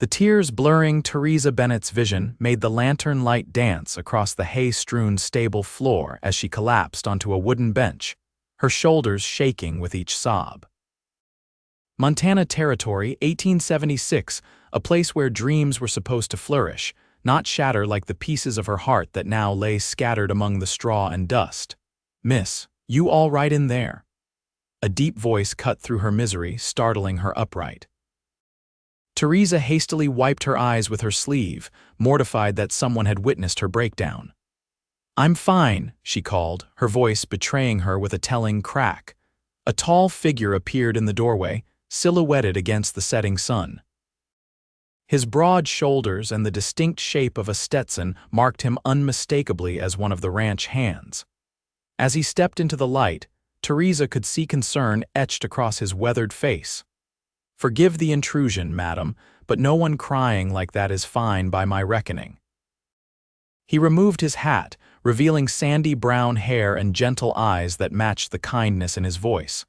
The tears blurring Theresa Bennett's vision made the lantern light dance across the hay-strewn stable floor as she collapsed onto a wooden bench, her shoulders shaking with each sob. Montana Territory, 1876, a place where dreams were supposed to flourish, not shatter like the pieces of her heart that now lay scattered among the straw and dust. "Miss, you all right in there?" A deep voice cut through her misery, startling her upright. Theresa hastily wiped her eyes with her sleeve, mortified that someone had witnessed her breakdown. "I'm fine," she called, her voice betraying her with a telling crack. A tall figure appeared in the doorway, silhouetted against the setting sun. His broad shoulders and the distinct shape of a Stetson marked him unmistakably as one of the ranch hands. As he stepped into the light, Theresa could see concern etched across his weathered face. "Forgive the intrusion, madam, but no one crying like that is fine by my reckoning." He removed his hat, revealing sandy brown hair and gentle eyes that matched the kindness in his voice.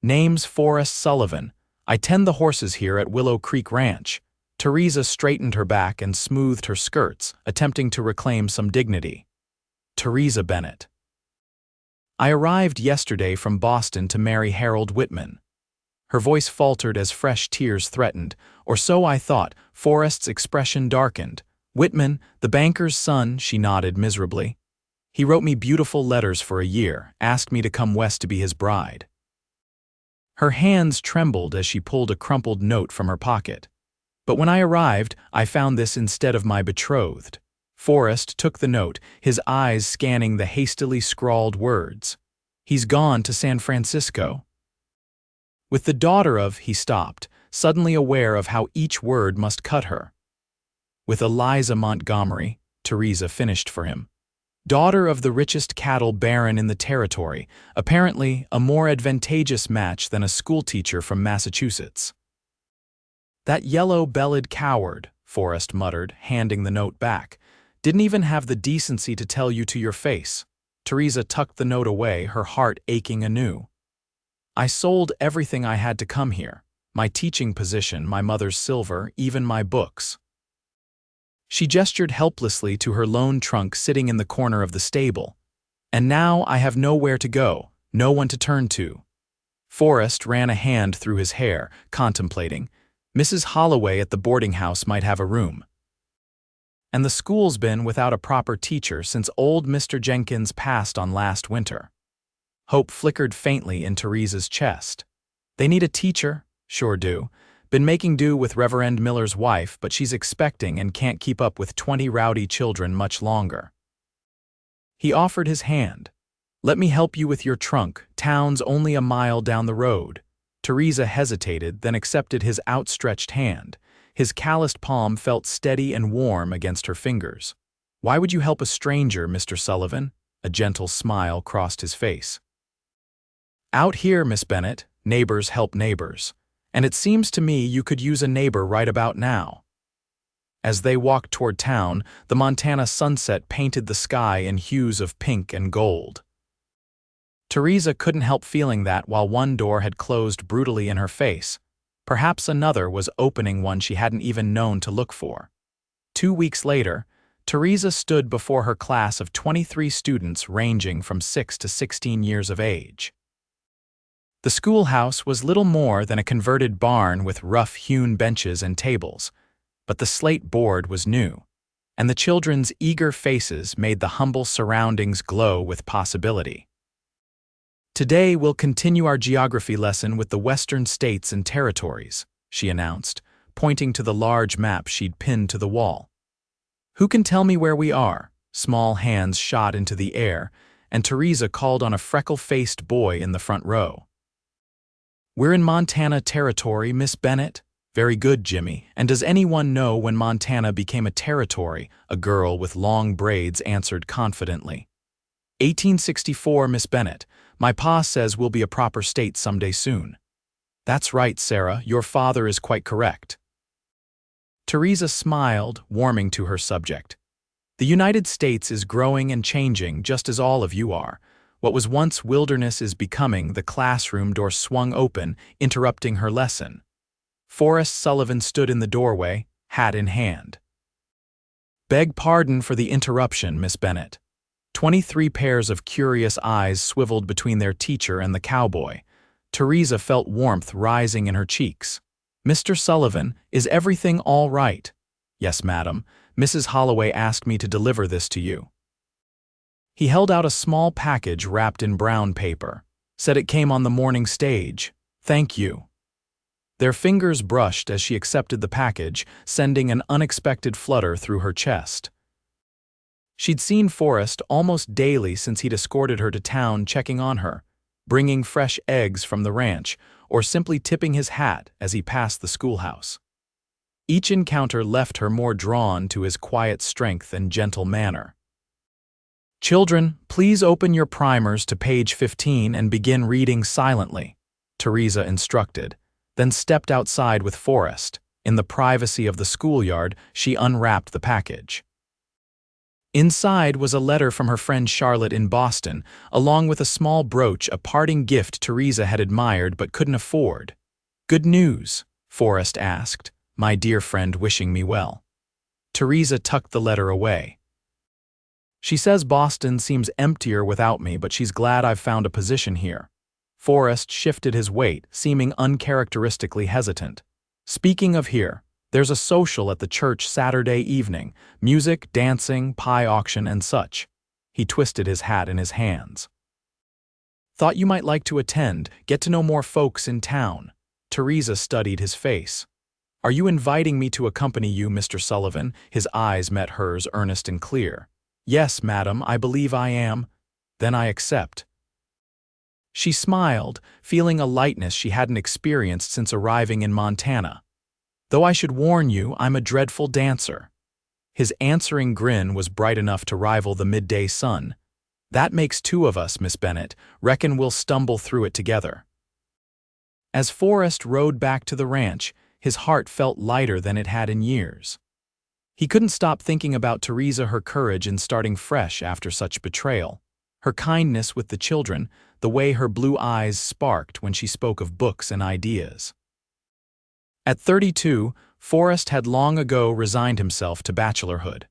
"Name's Forrest Sullivan. I tend the horses here at Willow Creek Ranch." Theresa straightened her back and smoothed her skirts, attempting to reclaim some dignity. "Theresa Bennett. I arrived yesterday from Boston to marry Harold Whitman." Her voice faltered as fresh tears threatened, or so I thought. Forrest's expression darkened. "Whitman, the banker's son," she nodded miserably. "He wrote me beautiful letters for a year, asked me to come west to be his bride." Her hands trembled as she pulled a crumpled note from her pocket. "But when I arrived, I found this instead of my betrothed." Forrest took the note, his eyes scanning the hastily scrawled words. "He's gone to San Francisco." "With the daughter of," he stopped, suddenly aware of how each word must cut her. "With Eliza Montgomery," Theresa finished for him. "Daughter of the richest cattle baron in the territory, apparently a more advantageous match than a schoolteacher from Massachusetts." "That yellow-bellied coward," Forrest muttered, handing the note back, "didn't even have the decency to tell you to your face." Theresa tucked the note away, her heart aching anew. "I sold everything I had to come here. My teaching position, my mother's silver, even my books." She gestured helplessly to her lone trunk sitting in the corner of the stable. "And now I have nowhere to go, no one to turn to." Forrest ran a hand through his hair, contemplating. "Mrs. Holloway at the boarding house might have a room. And the school's been without a proper teacher since old Mr. Jenkins passed on last winter." Hope flickered faintly in Theresa's chest. "They need a teacher, sure do. Been making do with Reverend Miller's wife, but she's expecting and can't keep up with 20 rowdy children much longer." He offered his hand. "Let me help you with your trunk. Town's only a mile down the road." Theresa hesitated, then accepted his outstretched hand. His calloused palm felt steady and warm against her fingers. "Why would you help a stranger, Mr. Sullivan?" A gentle smile crossed his face. "Out here, Miss Bennett, neighbors help neighbors. And it seems to me you could use a neighbor right about now." As they walked toward town, the Montana sunset painted the sky in hues of pink and gold. Theresa couldn't help feeling that while one door had closed brutally in her face, perhaps another was opening one she hadn't even known to look for. 2 weeks later, Theresa stood before her class of 23 students ranging from 6 to 16 years of age. The schoolhouse was little more than a converted barn with rough-hewn benches and tables, but the slate board was new, and the children's eager faces made the humble surroundings glow with possibility. "Today we'll continue our geography lesson with the Western States and Territories," she announced, pointing to the large map she'd pinned to the wall. "Who can tell me where we are?" Small hands shot into the air, and Theresa called on a freckle-faced boy in the front row. "We're in Montana Territory, Miss Bennett." "Very good, Jimmy. And does anyone know when Montana became a territory?" A girl with long braids answered confidently. 1864, Miss Bennett. My pa says we'll be a proper state someday soon." "That's right, Sarah. Your father is quite correct." Theresa smiled, warming to her subject. "The United States is growing and changing just as all of you are. What was once wilderness is becoming." The classroom door swung open, interrupting her lesson. Forrest Sullivan stood in the doorway, hat in hand. "Beg pardon for the interruption, Miss Bennett." 23 pairs of curious eyes swiveled between their teacher and the cowboy. Theresa felt warmth rising in her cheeks. "Mr. Sullivan, is everything all right?" "Yes, madam. Mrs. Holloway asked me to deliver this to you." He held out a small package wrapped in brown paper. "Said it came on the morning stage. Thank you." Their fingers brushed as she accepted the package, sending an unexpected flutter through her chest. She'd seen Forrest almost daily since he'd escorted her to town, checking on her, bringing fresh eggs from the ranch, or simply tipping his hat as he passed the schoolhouse. Each encounter left her more drawn to his quiet strength and gentle manner. "Children, please open your primers to page 15 and begin reading silently," Theresa instructed, then stepped outside with Forrest. In the privacy of the schoolyard, she unwrapped the package. Inside was a letter from her friend Charlotte in Boston, along with a small brooch, a parting gift Theresa had admired but couldn't afford. "Good news?" Forrest asked, "my dear friend wishing me well." Theresa tucked the letter away. "She says Boston seems emptier without me, but she's glad I've found a position here." Forrest shifted his weight, seeming uncharacteristically hesitant. "Speaking of here, there's a social at the church Saturday evening. Music, dancing, pie auction, and such." He twisted his hat in his hands. "Thought you might like to attend, get to know more folks in town." Theresa studied his face. "Are you inviting me to accompany you, Mr. Sullivan?" His eyes met hers, earnest and clear. "Yes, madam, I believe I am." "Then I accept." She smiled, feeling a lightness she hadn't experienced since arriving in Montana. "Though I should warn you, I'm a dreadful dancer." His answering grin was bright enough to rival the midday sun. "That makes two of us, Miss Bennett. Reckon we'll stumble through it together." As Forrest rode back to the ranch, his heart felt lighter than it had in years. He couldn't stop thinking about Theresa, her courage in starting fresh after such betrayal, her kindness with the children, the way her blue eyes sparked when she spoke of books and ideas. At 32, Forrest had long ago resigned himself to bachelorhood.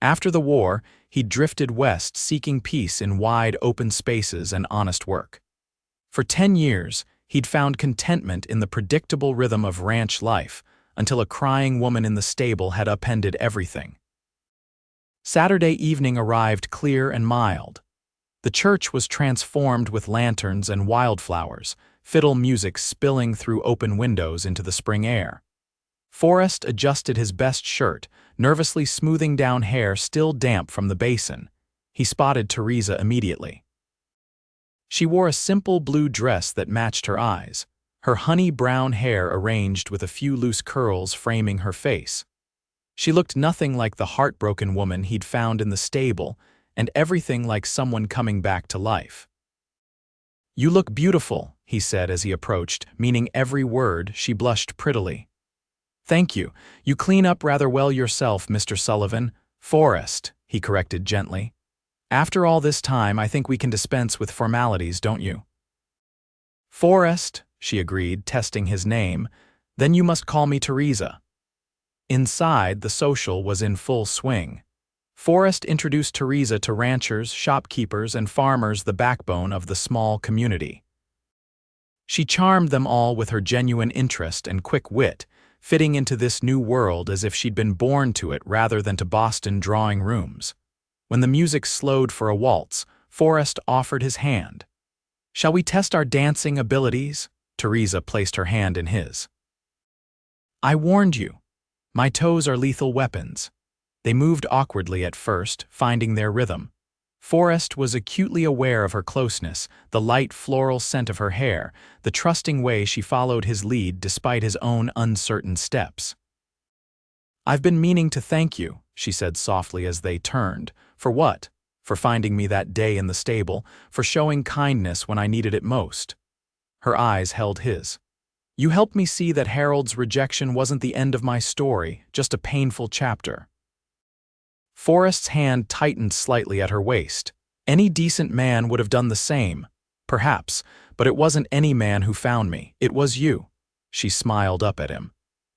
After the war, he drifted west, seeking peace in wide, open spaces and honest work. For 10 years, he'd found contentment in the predictable rhythm of ranch life, until a crying woman in the stable had upended everything. Saturday evening arrived clear and mild. The church was transformed with lanterns and wildflowers, fiddle music spilling through open windows into the spring air. Forrest adjusted his best shirt, nervously smoothing down hair still damp from the basin. He spotted Theresa immediately. She wore a simple blue dress that matched her eyes, her honey-brown hair arranged with a few loose curls framing her face. She looked nothing like the heartbroken woman he'd found in the stable, and everything like someone coming back to life. "You look beautiful," he said as he approached, meaning every word. She blushed prettily. "Thank you. You clean up rather well yourself, Mr. Sullivan." "Forrest," he corrected gently. "After all this time, I think we can dispense with formalities, don't you?" "Forrest," she agreed, testing his name. "Then you must call me Theresa." Inside, the social was in full swing. Forrest introduced Theresa to ranchers, shopkeepers, and farmers, the backbone of the small community. She charmed them all with her genuine interest and quick wit, fitting into this new world as if she'd been born to it rather than to Boston drawing rooms. When the music slowed for a waltz, Forrest offered his hand. "Shall we test our dancing abilities?" Theresa placed her hand in his. "I warned you. My toes are lethal weapons." They moved awkwardly at first, finding their rhythm. Forrest was acutely aware of her closeness, the light floral scent of her hair, the trusting way she followed his lead despite his own uncertain steps. "I've been meaning to thank you," she said softly as they turned. "For what? For finding me that day in the stable, for showing kindness when I needed it most." Her eyes held his. "You helped me see that Harold's rejection wasn't the end of my story, just a painful chapter." Forrest's hand tightened slightly at her waist. "Any decent man would have done the same, perhaps, but it wasn't any man who found me, it was you." She smiled up at him.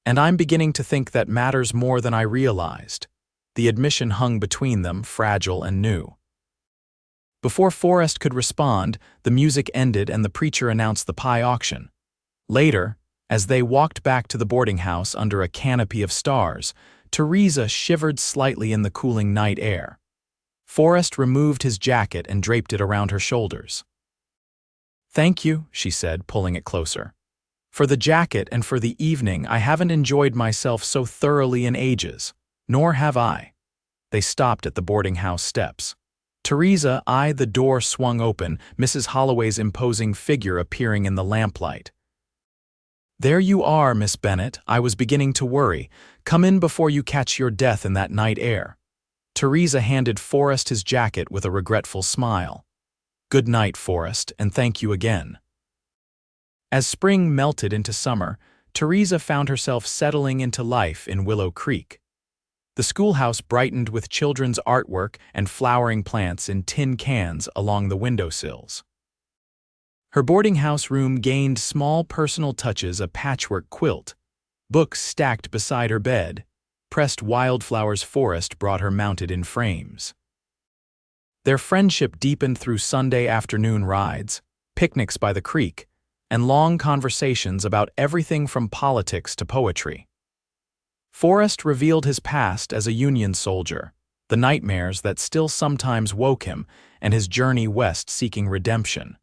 And I'm beginning to think that matters more than I realized. The admission hung between them, fragile and new. Before Forrest could respond, the music ended and the preacher announced the pie auction. Later, as they walked back to the boarding house under a canopy of stars, Theresa shivered slightly in the cooling night air. Forrest removed his jacket and draped it around her shoulders. "Thank you," she said, pulling it closer. "For the jacket and for the evening, I haven't enjoyed myself so thoroughly in ages. Nor have I." They stopped at the boarding house steps. Theresa eyed the door swung open, Mrs. Holloway's imposing figure appearing in the lamplight. "There you are, Miss Bennett. I was beginning to worry. Come in before you catch your death in that night air." Theresa handed Forrest his jacket with a regretful smile. "Good night, Forrest, and thank you again." As spring melted into summer, Theresa found herself settling into life in Willow Creek. The schoolhouse brightened with children's artwork and flowering plants in tin cans along the windowsills. Her boarding house room gained small personal touches: a patchwork quilt, books stacked beside her bed, pressed wildflowers Forrest brought her mounted in frames. Their friendship deepened through Sunday afternoon rides, picnics by the creek, and long conversations about everything from politics to poetry. Forrest revealed his past as a Union soldier, the nightmares that still sometimes woke him, and his journey west seeking redemption.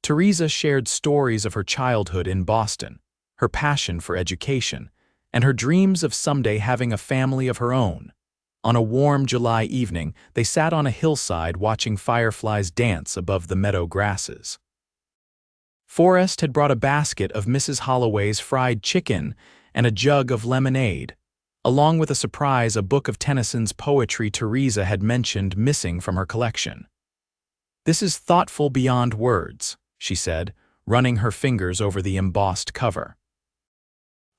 Theresa shared stories of her childhood in Boston, her passion for education, and her dreams of someday having a family of her own. On a warm July evening, they sat on a hillside watching fireflies dance above the meadow grasses. Forrest had brought a basket of Mrs. Holloway's fried chicken and a jug of lemonade, along with a surprise: a book of Tennyson's poetry Theresa had mentioned missing from her collection. "This is thoughtful beyond words," she said, running her fingers over the embossed cover.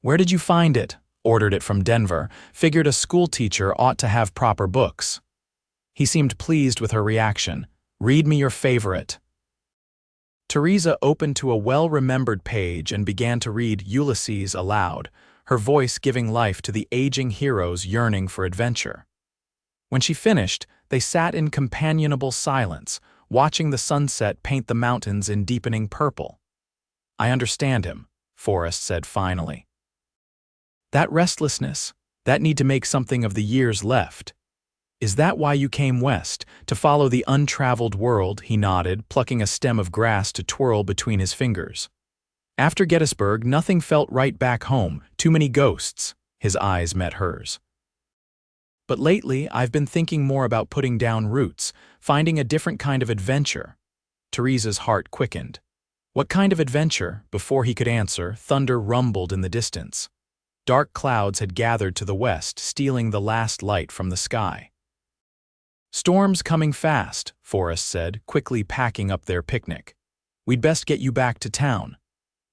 "Where did you find it?" "Ordered it from Denver. Figured a schoolteacher ought to have proper books." He seemed pleased with her reaction. "Read me your favorite." Theresa opened to a well-remembered page and began to read Ulysses aloud, her voice giving life to the aging hero's yearning for adventure. When she finished, they sat in companionable silence, watching the sunset paint the mountains in deepening purple. "I understand him," Forrest said finally. "That restlessness, that need to make something of the years left. Is that why you came west, to follow the untraveled world?" He nodded, plucking a stem of grass to twirl between his fingers. "After Gettysburg, nothing felt right back home, too many ghosts." His eyes met hers. "But lately, I've been thinking more about putting down roots, finding a different kind of adventure." Theresa's heart quickened. "What kind of adventure?" Before he could answer, thunder rumbled in the distance. Dark clouds had gathered to the west, stealing the last light from the sky. "Storm's coming fast," Forrest said, quickly packing up their picnic. "We'd best get you back to town."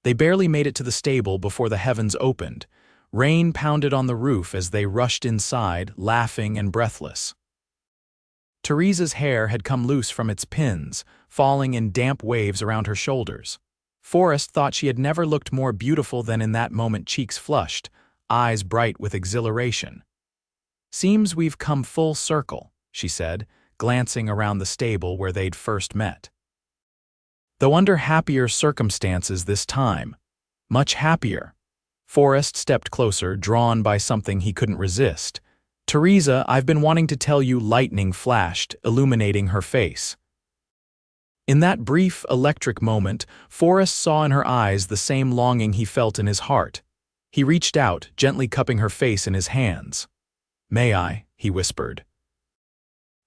They barely made it to the stable before the heavens opened. Rain pounded on the roof as they rushed inside, laughing and breathless. Theresa's hair had come loose from its pins, falling in damp waves around her shoulders. Forrest thought she had never looked more beautiful than in that moment, cheeks flushed, eyes bright with exhilaration. "Seems we've come full circle," she said, glancing around the stable where they'd first met. "Though under happier circumstances this time. Much happier." Forrest stepped closer, drawn by something he couldn't resist. "Theresa, I've been wanting to tell you." Lightning flashed, illuminating her face. In that brief, electric moment, Forrest saw in her eyes the same longing he felt in his heart. He reached out, gently cupping her face in his hands. "May I?" he whispered.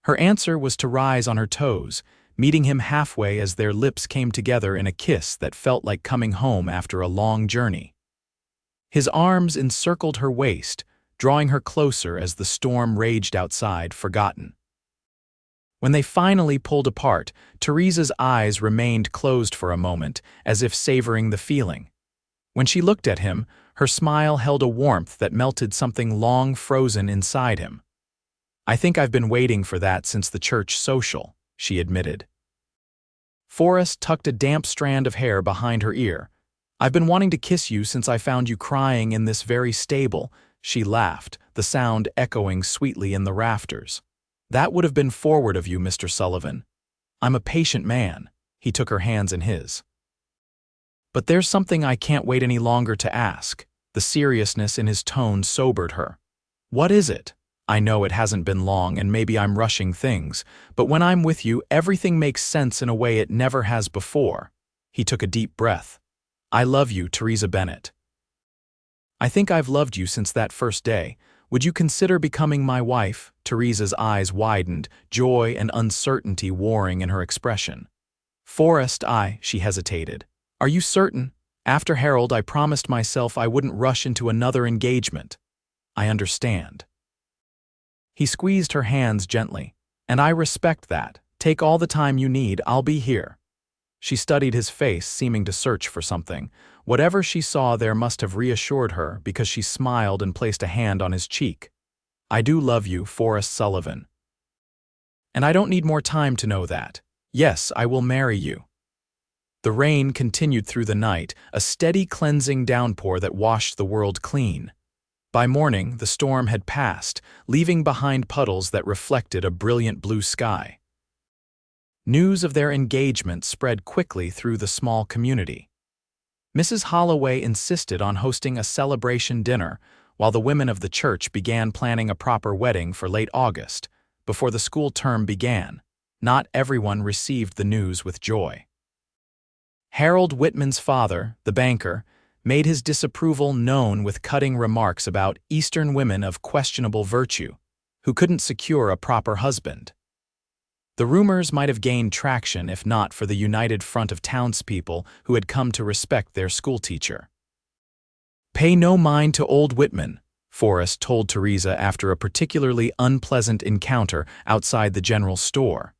Her answer was to rise on her toes, meeting him halfway as their lips came together in a kiss that felt like coming home after a long journey. His arms encircled her waist, drawing her closer as the storm raged outside, forgotten. When they finally pulled apart, Theresa's eyes remained closed for a moment, as if savoring the feeling. When she looked at him, her smile held a warmth that melted something long frozen inside him. "I think I've been waiting for that since the church social," she admitted. Forrest tucked a damp strand of hair behind her ear. I've been wanting to kiss you since I found you crying in this very stable, she laughed, the sound echoing sweetly in the rafters. That would have been forward of you, Mr. Sullivan. I'm a patient man. He took her hands in his. But there's something I can't wait any longer to ask. The seriousness in his tone sobered her. What is it? I know it hasn't been long and maybe I'm rushing things, but when I'm with you, everything makes sense in a way it never has before. He took a deep breath. I love you, Theresa Bennett. I think I've loved you since that first day. Would you consider becoming my wife? Theresa's eyes widened, joy and uncertainty warring in her expression. Forrest, she hesitated. Are you certain? After Harold, I promised myself I wouldn't rush into another engagement. I understand. He squeezed her hands gently. And I respect that. Take all the time you need, I'll be here. She studied his face, seeming to search for something. Whatever she saw there must have reassured her because she smiled and placed a hand on his cheek. I do love you, Forrest Sullivan. And I don't need more time to know that. Yes, I will marry you. The rain continued through the night, a steady cleansing downpour that washed the world clean. By morning, the storm had passed, leaving behind puddles that reflected a brilliant blue sky. News of their engagement spread quickly through the small community. Mrs. Holloway insisted on hosting a celebration dinner, while the women of the church began planning a proper wedding for late August. Before the school term began, not everyone received the news with joy. Harold Whitman's father, the banker, made his disapproval known with cutting remarks about Eastern women of questionable virtue, who couldn't secure a proper husband. The rumors might have gained traction if not for the united front of townspeople who had come to respect their schoolteacher. Pay no mind to old Whitman, Forrest told Theresa after a particularly unpleasant encounter outside the general store.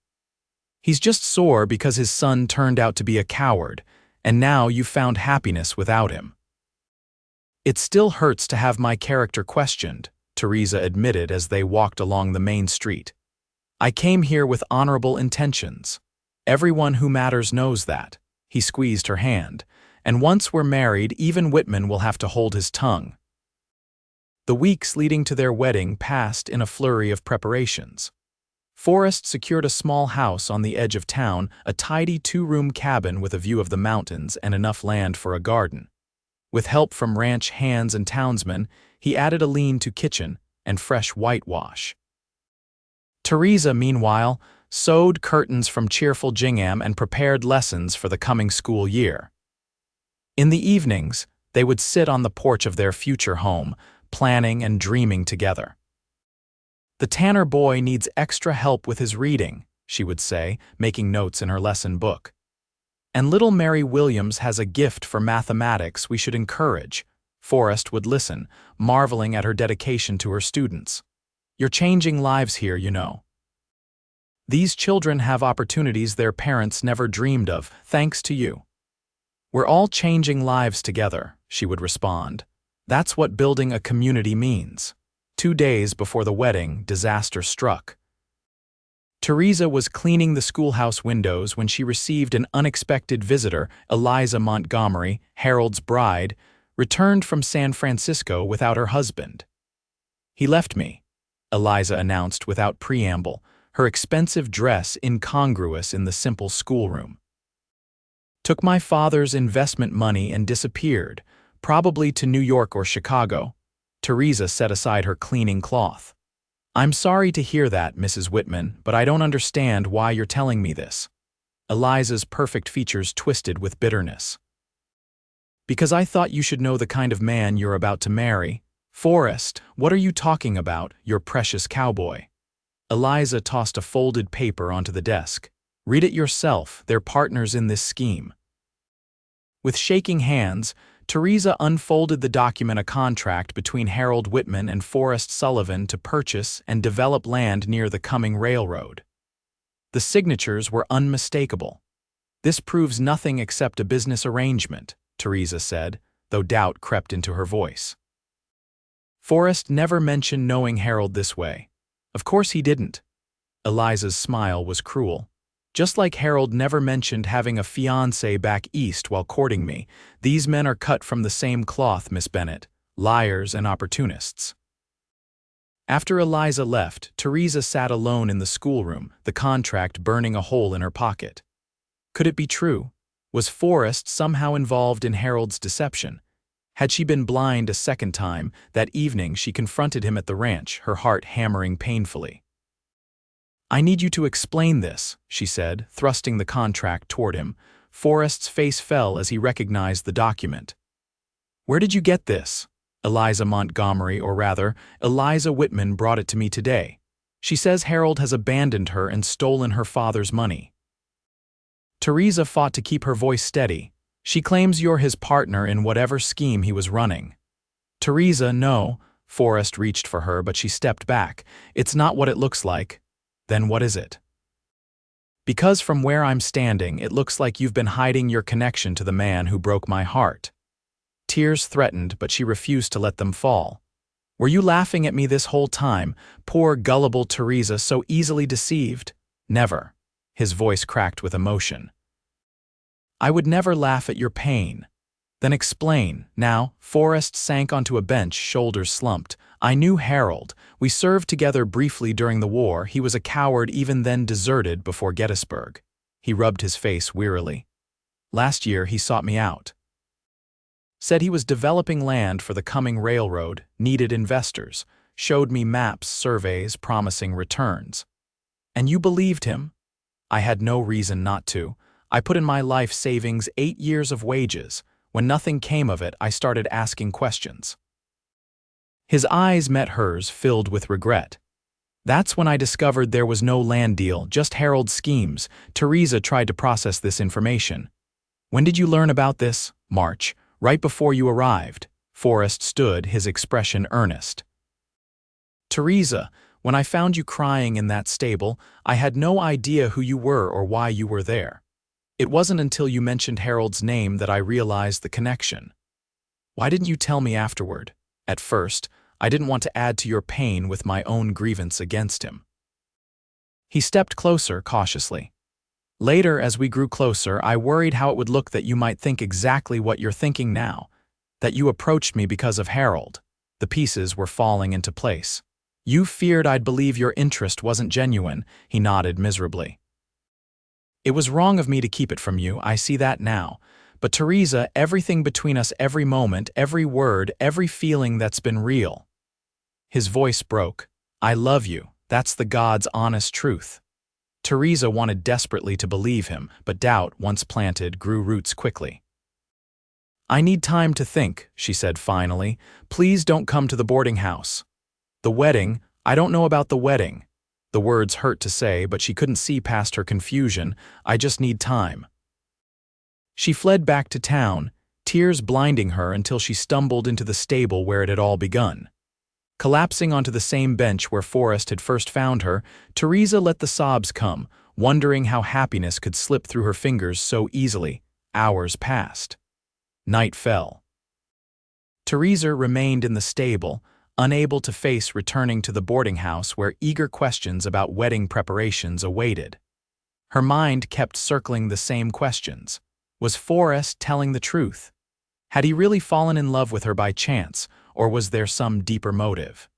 He's just sore because his son turned out to be a coward, and now you've found happiness without him. It still hurts to have my character questioned, Theresa admitted as they walked along the main street. I came here with honorable intentions. Everyone who matters knows that. He squeezed her hand. And once we're married, even Whitman will have to hold his tongue. The weeks leading to their wedding passed in a flurry of preparations. Forrest secured a small house on the edge of town, a tidy two-room cabin with a view of the mountains and enough land for a garden. With help from ranch hands and townsmen, he added a lean-to kitchen and fresh whitewash. Theresa, meanwhile, sewed curtains from cheerful gingham and prepared lessons for the coming school year. In the evenings, they would sit on the porch of their future home, planning and dreaming together. The Tanner boy needs extra help with his reading, she would say, making notes in her lesson book. And little Mary Williams has a gift for mathematics we should encourage. Forrest would listen, marveling at her dedication to her students. You're changing lives here, you know. These children have opportunities their parents never dreamed of, thanks to you. We're all changing lives together, she would respond. That's what building a community means. 2 days before the wedding, disaster struck. Theresa was cleaning the schoolhouse windows when she received an unexpected visitor. Eliza Montgomery, Harold's bride, returned from San Francisco without her husband. He left me, Eliza announced without preamble, her expensive dress incongruous in the simple schoolroom. Took my father's investment money and disappeared, probably to New York or Chicago. Theresa set aside her cleaning cloth. I'm sorry to hear that, Mrs. Whitman, but I don't understand why you're telling me this. Eliza's perfect features twisted with bitterness. Because I thought you should know the kind of man you're about to marry. Forrest, what are you talking about, your precious cowboy? Eliza tossed a folded paper onto the desk. Read it yourself, they're partners in this scheme. With shaking hands, Theresa unfolded the document, a contract between Harold Whitman and Forrest Sullivan to purchase and develop land near the coming railroad. The signatures were unmistakable. This proves nothing except a business arrangement, Theresa said, though doubt crept into her voice. Forrest never mentioned knowing Harold this way. Of course he didn't. Eliza's smile was cruel. Just like Harold never mentioned having a fiancé back east while courting me, these men are cut from the same cloth, Miss Bennett, liars and opportunists. After Eliza left, Theresa sat alone in the schoolroom, the contract burning a hole in her pocket. Could it be true? Was Forrest somehow involved in Harold's deception? Had she been blind a second time, that evening she confronted him at the ranch, her heart hammering painfully. "I need you to explain this," she said, thrusting the contract toward him. Forrest's face fell as he recognized the document. "Where did you get this?" "Eliza Montgomery, or rather, Eliza Whitman brought it to me today. She says Harold has abandoned her and stolen her father's money." Theresa fought to keep her voice steady. "She claims you're his partner in whatever scheme he was running." "Theresa, no." Forrest reached for her, but she stepped back. "It's not what it looks like." "Then what is it?" "Because from where I'm standing, it looks like you've been hiding your connection to the man who broke my heart." Tears threatened, but she refused to let them fall. "Were you laughing at me this whole time? Poor, gullible Theresa, so easily deceived?" "Never." His voice cracked with emotion. "I would never laugh at your pain." "Then explain." Now, Forrest sank onto a bench, shoulders slumped. "I knew Harold. We served together briefly during the war. He was a coward, even then deserted before Gettysburg." He rubbed his face wearily. "Last year he sought me out. Said he was developing land for the coming railroad, needed investors, showed me maps, surveys, promising returns." "And you believed him?" "I had no reason not to. I put in my life savings, 8 years of wages. When nothing came of it, I started asking questions." His eyes met hers, filled with regret. "That's when I discovered there was no land deal, just Harold's schemes." Theresa tried to process this information. "When did you learn about this?" "March, right before you arrived." Forrest stood, his expression earnest. "Theresa, when I found you crying in that stable, I had no idea who you were or why you were there. It wasn't until you mentioned Harold's name that I realized the connection." "Why didn't you tell me afterward?" "At first, I didn't want to add to your pain with my own grievance against him." He stepped closer, cautiously. "Later, as we grew closer, I worried how it would look that you might think exactly what you're thinking now, that you approached me because of Harold." The pieces were falling into place. "You feared I'd believe your interest wasn't genuine." He nodded miserably. "It was wrong of me to keep it from you, I see that now. But Theresa, everything between us, every moment, every word, every feeling that's been real." His voice broke. "I love you. That's the God's honest truth." Theresa wanted desperately to believe him, but doubt, once planted, grew roots quickly. "I need time to think," she said finally. "Please don't come to the boarding house." "The wedding? I don't know about the wedding." The words hurt to say, but she couldn't see past her confusion. "I just need time." She fled back to town, tears blinding her until she stumbled into the stable where it had all begun. Collapsing onto the same bench where Forrest had first found her, Theresa let the sobs come, wondering how happiness could slip through her fingers so easily. Hours passed. Night fell. Theresa remained in the stable, unable to face returning to the boarding house where eager questions about wedding preparations awaited. Her mind kept circling the same questions. Was Forrest telling the truth? Had he really fallen in love with her by chance, or was there some deeper motive?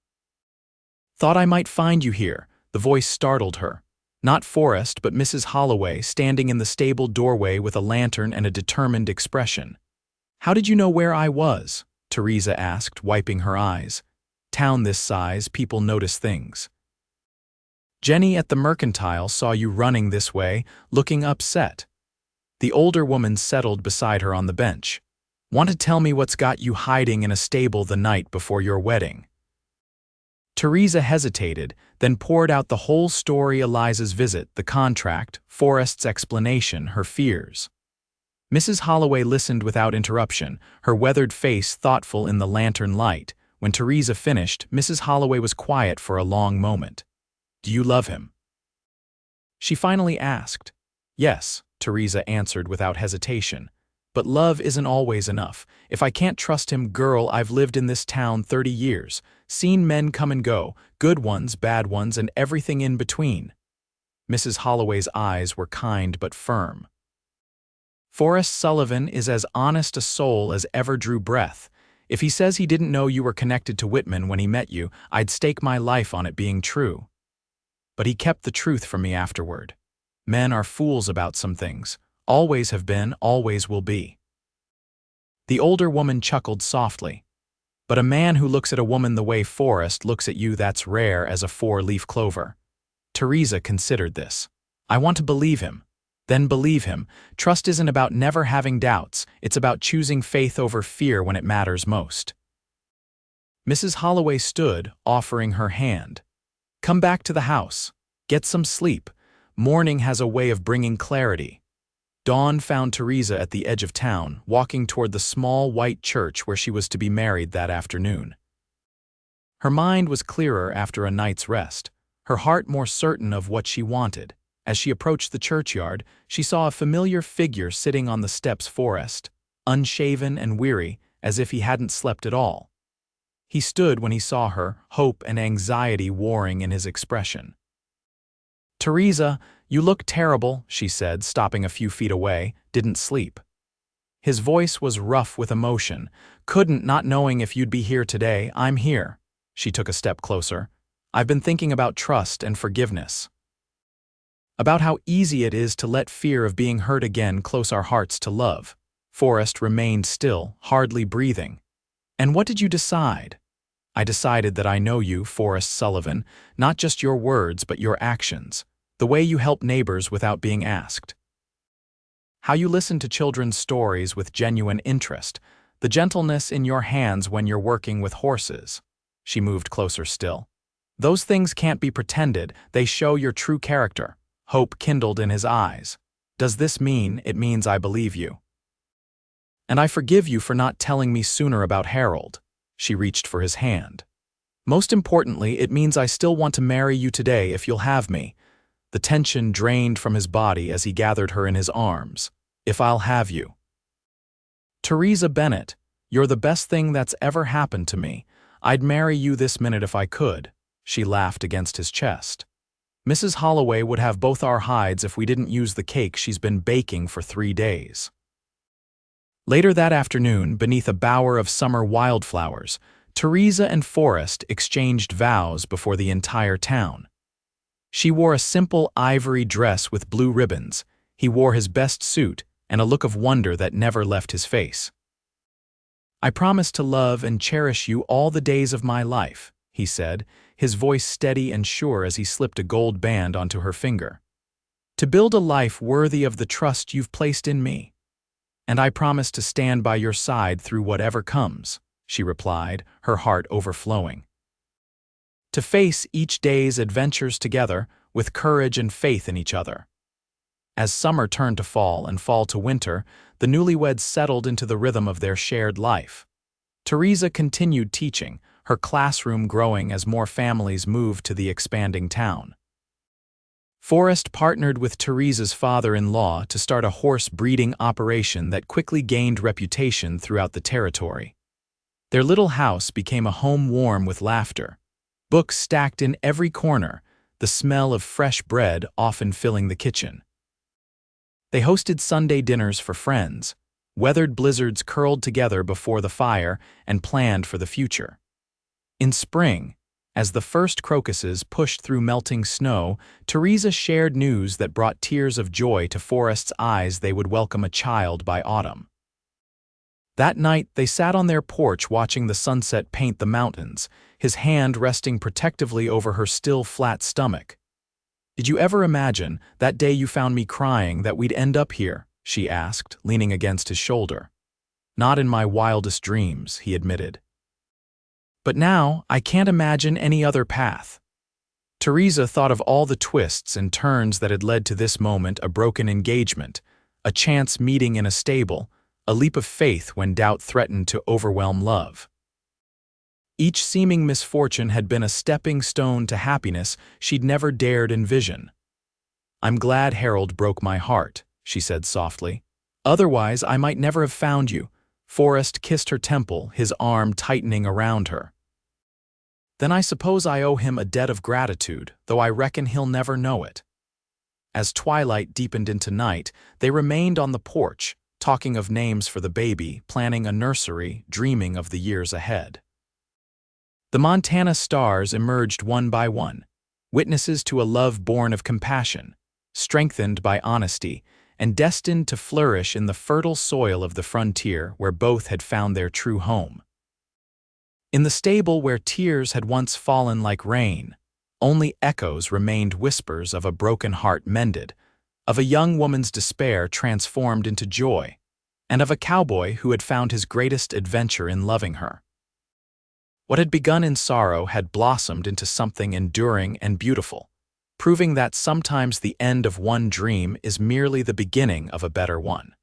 "Thought I might find you here." The voice startled her. Not Forrest, but Mrs. Holloway, standing in the stable doorway with a lantern and a determined expression. "How did you know where I was?" Theresa asked, wiping her eyes. "Town this size, people notice things." "Jenny at the Mercantile saw you running this way, looking upset." The older woman settled beside her on the bench. "Want to tell me what's got you hiding in a stable the night before your wedding?" Theresa hesitated, then poured out the whole story: Eliza's visit, the contract, Forrest's explanation, her fears. Mrs. Holloway listened without interruption, her weathered face thoughtful in the lantern light. When Theresa finished, Mrs. Holloway was quiet for a long moment. "Do you love him?" she finally asked. "Yes," Theresa answered without hesitation. "But love isn't always enough. If I can't trust him, girl, I've lived in this town 30 years, seen men come and go, good ones, bad ones, and everything in between." Mrs. Holloway's eyes were kind but firm. Forrest Sullivan is as honest a soul as ever drew breath. If he says he didn't know you were connected to Whitman when he met you, I'd stake my life on it being true. But he kept the truth from me afterward. Men are fools about some things. Always have been, always will be. The older woman chuckled softly. But a man who looks at a woman the way Forrest looks at you, that's rare as a four-leaf clover. Theresa considered this. I want to believe him. Then believe him. Trust isn't about never having doubts. It's about choosing faith over fear when it matters most. Mrs. Holloway stood, offering her hand. Come back to the house. Get some sleep. Morning has a way of bringing clarity. Dawn found Theresa at the edge of town, walking toward the small white church where she was to be married that afternoon. Her mind was clearer after a night's rest, her heart more certain of what she wanted. As she approached the churchyard, she saw a familiar figure sitting on the steps. Forrest, unshaven and weary, as if he hadn't slept at all. He stood when he saw her, hope and anxiety warring in his expression. Theresa, you look terrible, she said, stopping a few feet away. Didn't sleep. His voice was rough with emotion. Couldn't, not knowing if you'd be here today. I'm here. She took a step closer. I've been thinking about trust and forgiveness. About how easy it is to let fear of being hurt again close our hearts to love. Forrest remained still, hardly breathing. And what did you decide? I decided that I know you, Forrest Sullivan, not just your words but your actions, the way you help neighbors without being asked. How you listen to children's stories with genuine interest, the gentleness in your hands when you're working with horses. She moved closer still. Those things can't be pretended, they show your true character. Hope kindled in his eyes. Does this mean it means I believe you? And I forgive you for not telling me sooner about Harold. She reached for his hand. Most importantly, it means I still want to marry you today if you'll have me. The tension drained from his body as he gathered her in his arms. If I'll have you. Theresa Bennett, you're the best thing that's ever happened to me. I'd marry you this minute if I could. She laughed against his chest. Mrs. Holloway would have both our hides if we didn't use the cake she's been baking for 3 days. Later that afternoon, beneath a bower of summer wildflowers, Theresa and Forrest exchanged vows before the entire town. She wore a simple ivory dress with blue ribbons. He wore his best suit and a look of wonder that never left his face. I promise to love and cherish you all the days of my life, he said, his voice steady and sure as he slipped a gold band onto her finger. To build a life worthy of the trust you've placed in me. And I promise to stand by your side through whatever comes, she replied, her heart overflowing. To face each day's adventures together with courage and faith in each other. As summer turned to fall and fall to winter, the newlyweds settled into the rhythm of their shared life. Theresa continued teaching, her classroom growing as more families moved to the expanding town. Forrest partnered with Theresa's father-in-law to start a horse breeding operation that quickly gained reputation throughout the territory. Their little house became a home warm with laughter, books stacked in every corner, the smell of fresh bread often filling the kitchen. They hosted Sunday dinners for friends, weathered blizzards curled together before the fire, and planned for the future. In spring, as the first crocuses pushed through melting snow, Theresa shared news that brought tears of joy to Forrest's eyes. They would welcome a child by autumn. That night, they sat on their porch watching the sunset paint the mountains, his hand resting protectively over her still flat stomach. Did you ever imagine, that day you found me crying, that we'd end up here? She asked, leaning against his shoulder. Not in my wildest dreams, he admitted. But now, I can't imagine any other path. Theresa thought of all the twists and turns that had led to this moment: a broken engagement, a chance meeting in a stable, a leap of faith when doubt threatened to overwhelm love. Each seeming misfortune had been a stepping stone to happiness she'd never dared envision. I'm glad Harold broke my heart, she said softly. Otherwise, I might never have found you. Forrest kissed her temple, his arm tightening around her. Then I suppose I owe him a debt of gratitude, though I reckon he'll never know it. As twilight deepened into night, they remained on the porch, talking of names for the baby, planning a nursery, dreaming of the years ahead. The Montana stars emerged one by one, witnesses to a love born of compassion, strengthened by honesty, and destined to flourish in the fertile soil of the frontier where both had found their true home. In the stable where tears had once fallen like rain, only echoes remained, whispers of a broken heart mended, of a young woman's despair transformed into joy, and of a cowboy who had found his greatest adventure in loving her. What had begun in sorrow had blossomed into something enduring and beautiful, proving that sometimes the end of one dream is merely the beginning of a better one.